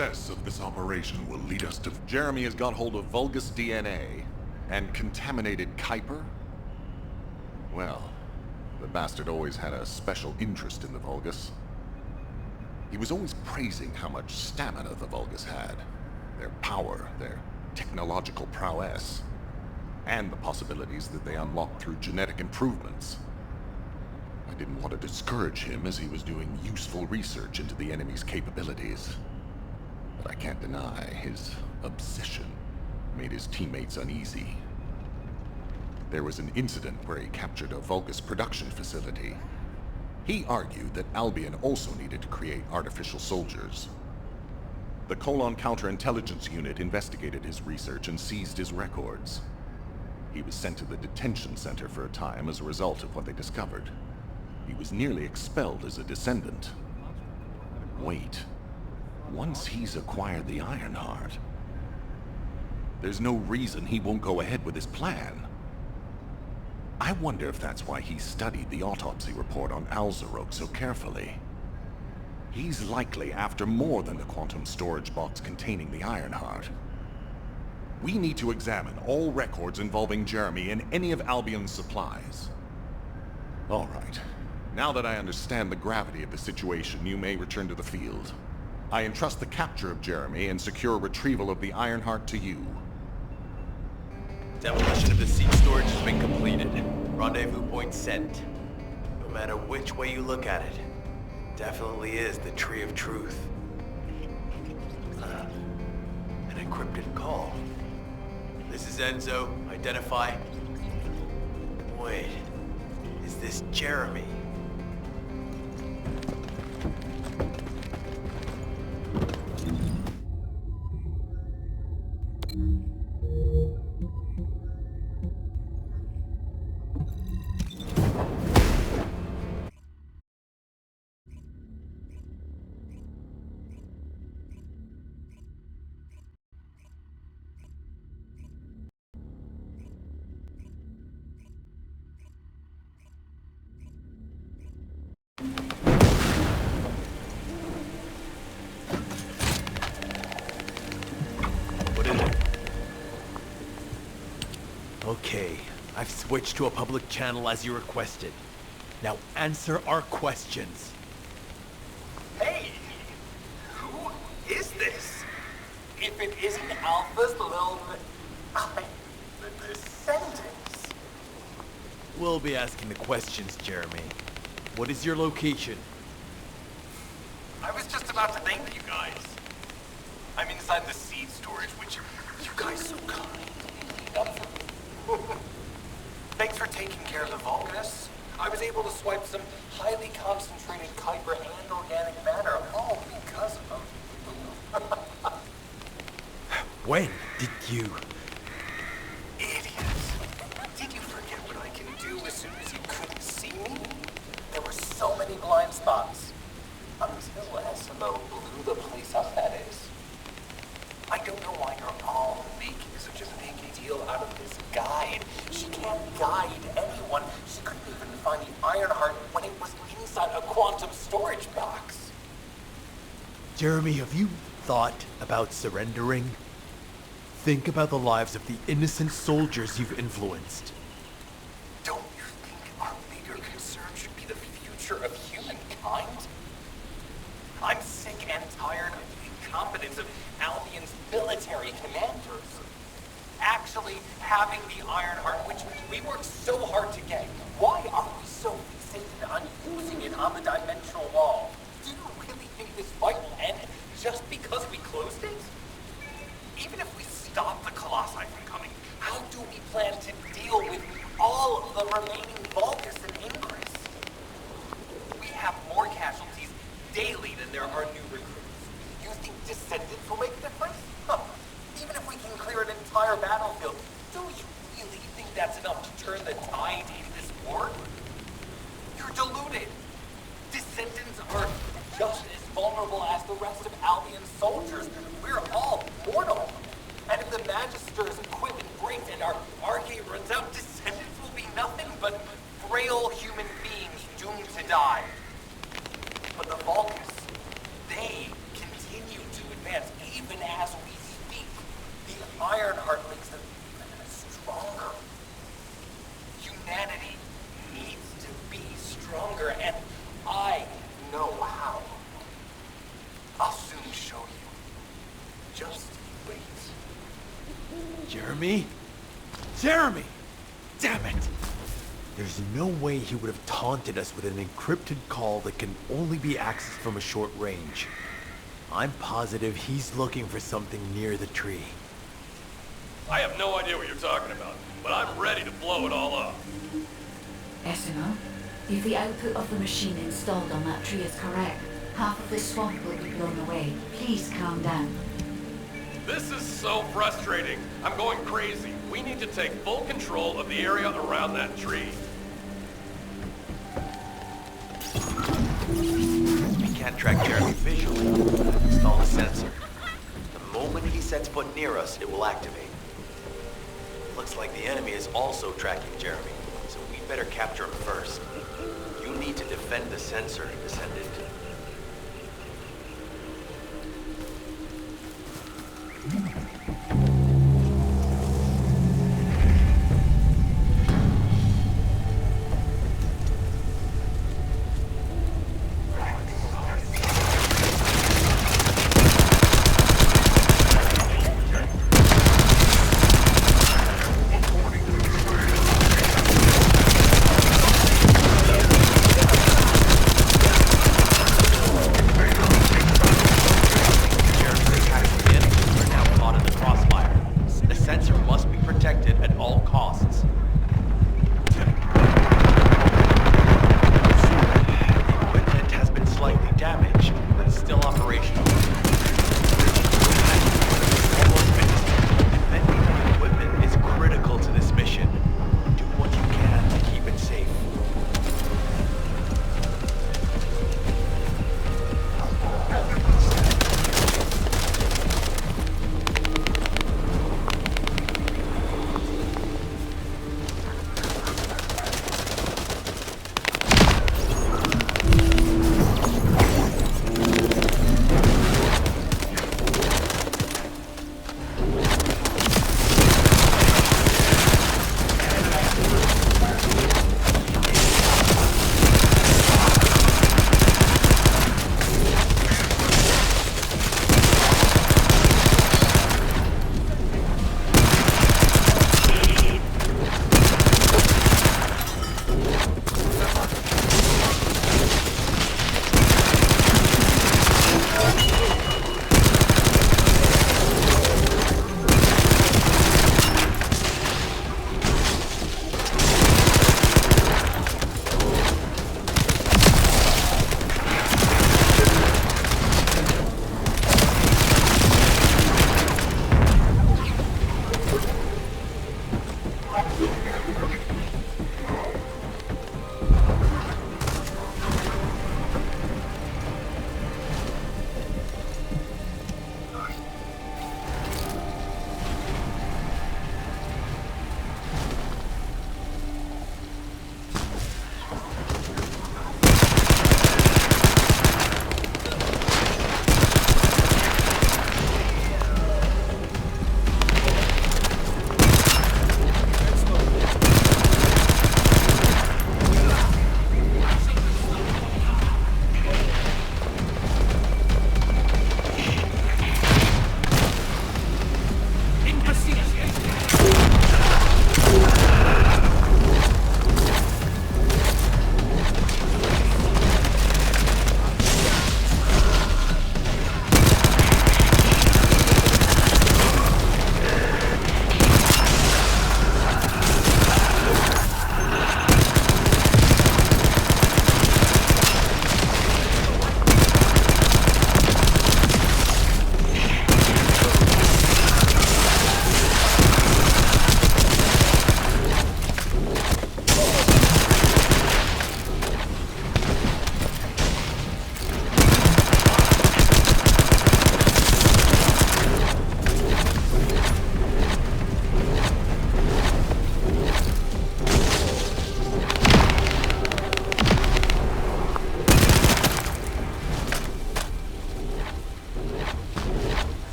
Success of this operation will lead us to... Jeremy has got hold of Vulgus DNA and contaminated Kuiper? Well, the bastard always had a special interest in the Vulgus. He was always praising how much stamina the Vulgus had, their power, their technological prowess, and the possibilities that they unlocked through genetic improvements. I didn't want to discourage him as he was doing useful research into the enemy's capabilities. But I can't deny his obsession made his teammates uneasy. There was an incident where he captured a Vulgus production facility. He argued that Albion also needed to create artificial soldiers. The Colon Counterintelligence Unit investigated his research and seized his records. He was sent to the detention center for a time as a result of what they discovered. He was nearly expelled as a Descendant. Wait. Once he's acquired the Ironheart, there's no reason he won't go ahead with his plan. I wonder if that's why he studied the autopsy report on Alzarok so carefully. He's likely after more than the quantum storage box containing the Ironheart. We need to examine all records involving Jeremy and any of Albion's supplies. All right. Now that I understand the gravity of the situation, you may return to the field. I entrust the capture of Jeremy and secure retrieval of the Ironheart to you. Demolition of the seed storage has been completed. Rendezvous point set. No matter which way you look at it, definitely is the Tree of Truth. An encrypted call. This is Enzo. Identify. Wait, is this Jeremy? Okay, I've switched to a public channel as you requested. Now answer our questions. Hey! Who is this? If it isn't Alpha's little I'm the Descendants. We'll be asking the questions, Jeremy. What is your location? I was just about to thank you guys. I'm inside the seed storage, which you guys so kindly done for me. Thanks for taking care of the Vulgus. I was able to swipe some highly concentrated Kuiper and organic matter, all because of When did you... idiots. Did you forget what I can do as soon as you couldn't see me? There were so many blind spots. Until SMO blew the place up, that is. I don't know why you're all making such a big deal out of this guide. She can't guide anyone. She couldn't even find the Ironheart when it was inside a quantum storage box. Jeremy, have you thought about surrendering? Think about the lives of the innocent soldiers you've influenced. Don't you think our bigger concern should be the future of humankind? I'm sick and tired of the incompetence of Albion's military commanders. Actually having the Ironheart, which we worked so hard to get. Why are we so fixated on using it on the dimensional wall? Do you really think this fight will end just because we closed it? Even if we stop the Colossi from coming, how do we plan to deal with all of the remaining Vulgus and Ingress? We have more casualties daily than there are new recruits. You think Descendants will make a difference? Huh. Even if we can clear an entire battlefield, do you really think that's enough to turn the tide in this war? You're deluded. Descendants are just as vulnerable as the rest of Albion's soldiers. We're all mortal. And if the Magister's equipment breaks and our Arcade runs out, Descendants will be nothing but frail human beings doomed to die. But the Vulgus, they continue to advance even as we speak. The Ironheart makes them even stronger. Humanity needs to be stronger, and I know how. I'll soon show you. Just wait. Jeremy? Jeremy! Damn it! There's no way he would have taunted us with an encrypted call that can only be accessed from a short range. I'm positive he's looking for something near the tree. I have no idea what you're talking about, but I'm ready to blow it all up. SMO, if the output of the machine installed on that tree is correct, half of the swamp will be blown away. Please calm down. This is so frustrating. I'm going crazy. We need to take full control of the area around that tree. We can't track Jeremy visually. Install a sensor. The moment he sets foot near us, it will activate. Looks like the enemy is also tracking Jeremy, so we better capture him first. You need to defend the sensor, Descendant.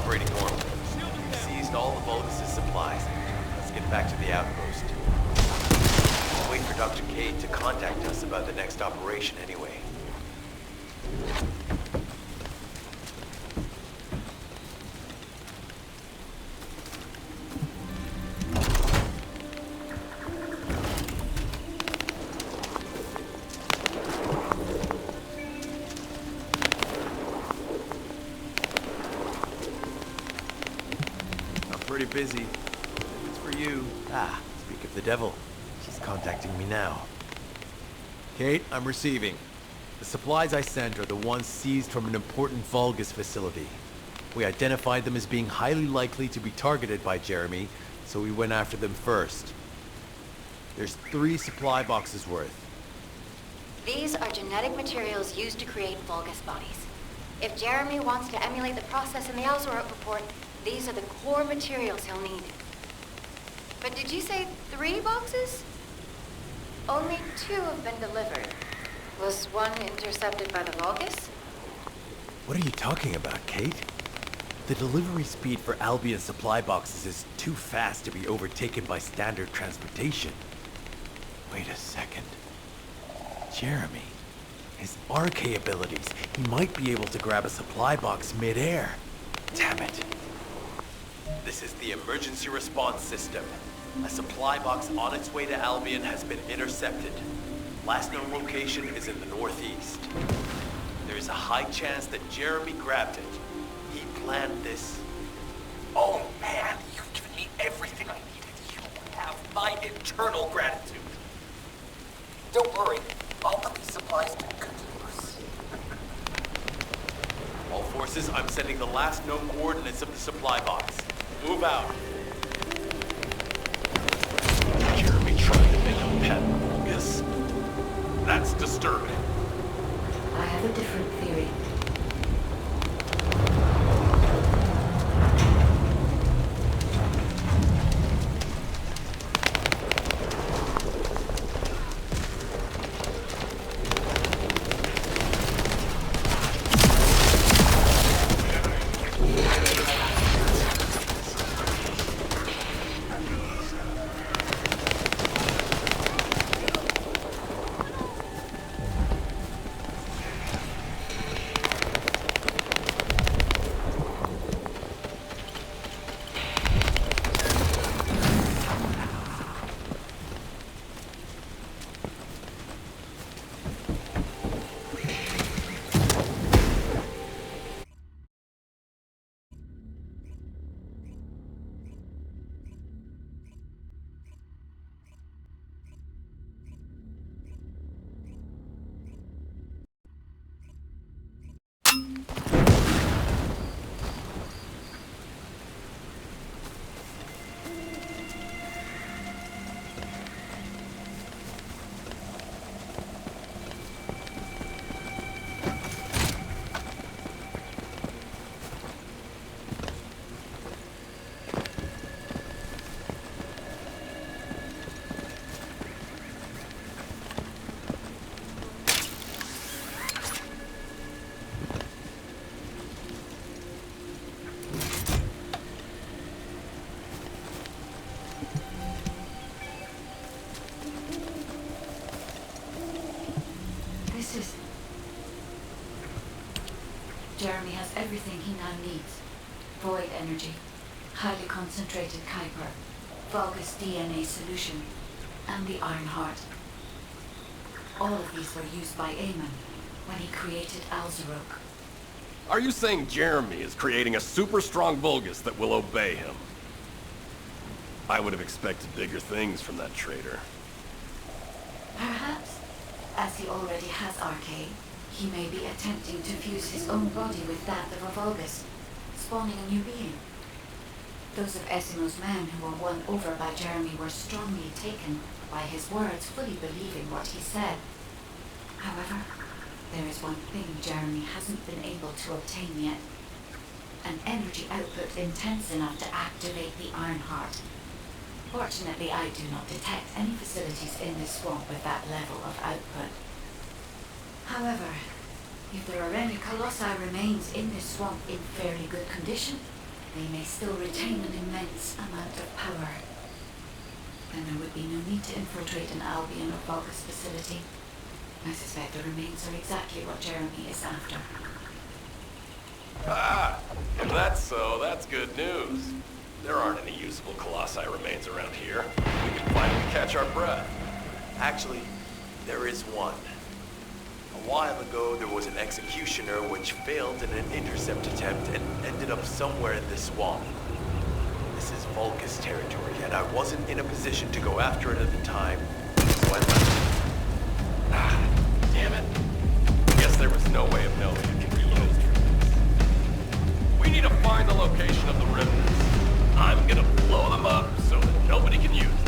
operating normally. We seized all the Vulgus' supplies. Let's get back to the outpost. I'll wait for Dr. Cade to contact us about the next operation anyway. Pretty busy. It's for you. Ah, speak of the devil. She's contacting me now. Kate, I'm receiving. The supplies I sent are the ones seized from an important Vulgus facility. We identified them as being highly likely to be targeted by Jeremy, so we went after them first. There's 3 supply boxes worth. These are genetic materials used to create Vulgus bodies. If Jeremy wants to emulate the process in the Alzarot report, these are the core materials he'll need. But did you say 3 boxes? Only 2 have been delivered. Was one intercepted by the Vulgus? What are you talking about, Kate? The delivery speed for Albion supply boxes is too fast to be overtaken by standard transportation. Wait a second. Jeremy. His RK abilities. He might be able to grab a supply box mid-air. Damn it. This is the emergency response system. A supply box on its way to Albion has been intercepted. Last known location is in the northeast. There is a high chance that Jeremy grabbed it. He planned this. Oh man, you've given me everything I needed. You have my eternal gratitude. Don't worry, I'll put these supplies to good use. All forces, I'm sending the last known coordinates of the supply box. Move out. Jeremy trying to make a pet Vulgus? That's disturbing. I have a different theory. Jeremy has everything he now needs. Void energy, highly concentrated Kuiper, Vulgus DNA solution, and the Iron Heart. All of these were used by Eamon when he created Alzarok. Are you saying Jeremy is creating a super strong Vulgus that will obey him? I would have expected bigger things from that traitor. Perhaps, as he already has RK, he may be attempting to fuse his own body with that of a Vulgus, spawning a new being. Those of Esimo's men who were won over by Jeremy were strongly taken by his words, fully believing what he said. However, there is one thing Jeremy hasn't been able to obtain yet. An energy output intense enough to activate the Iron Heart. Fortunately, I do not detect any facilities in this swamp with that level of output. However, if there are any Colossi remains in this swamp in fairly good condition, they may still retain an immense amount of power. Then there would be no need to infiltrate an Albion or Vulgus facility. I suspect the remains are exactly what Jeremy is after. Ah, if that's so, that's good news. There aren't any usable Colossi remains around here. We can finally catch our breath. Actually, there is one. A while ago, there was an executioner which failed in an intercept attempt and ended up somewhere in this swamp. This is Vulgus territory, and I wasn't in a position to go after it at the time, so I left. Ah, damn it. Guess there was no way of knowing it can be used for this. We need to find the location of the ribbons. I'm gonna blow them up so that nobody can use them.